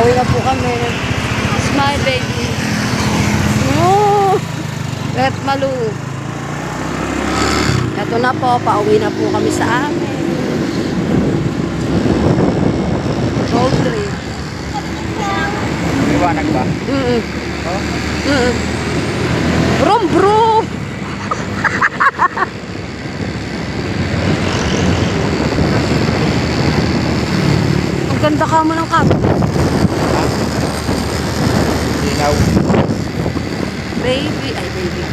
Pauwi na po kami. Smile, baby. Oh, let malu. Ito na po, pauwi na po kami sa amin. Gold trip. Liwanag ba? Oh? Brum, bro! Ang ganda ka mo ng kaso. Linaw. Baby, ay baby.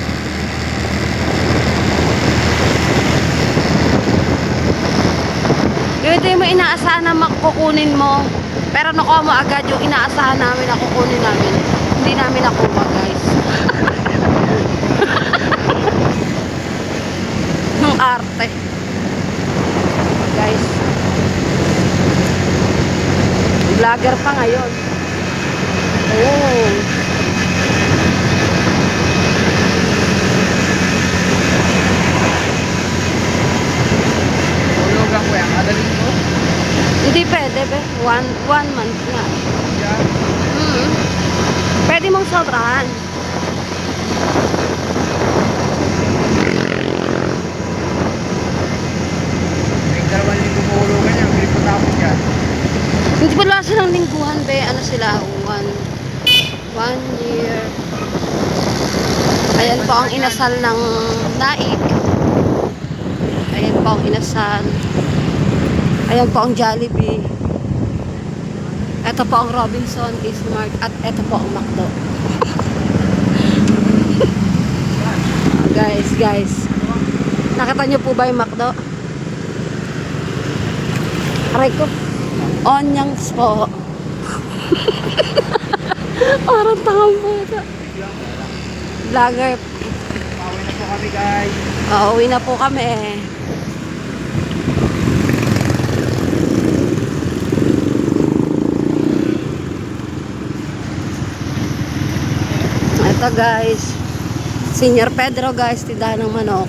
Yung ito yung inaasahan na makukunin mo. Pero nakuha mo agad yung inaasahan namin na kukunin namin. Hindi namin nakuha, guys. Yung arte. Guys. Vlogger pa ngayon. Oh. Tulugan ko yan. Adalin ko. Hindi pwede, be. One month na. Yan. Pwede mong sobrahan. May 2,000 tulugan yan. Hindi ko tapos yan. Hindi pala silang lingguhan, be. Ano sila? One year. Ayan po ang inasal ng Naik. Ayan po ang inasal. Ayan po ang Jollibee. Ito po ang Robinson, Ismart. At ito po ang McDo. Guys. Nakita niyo po ba yung McDo? Aray ko. Onyons po. Parang tangang bata. Vlogger. Pauwi na po kami, guys. Uuwi na po kami. Ito guys. Senior Pedro guys. Tindahan ng manok.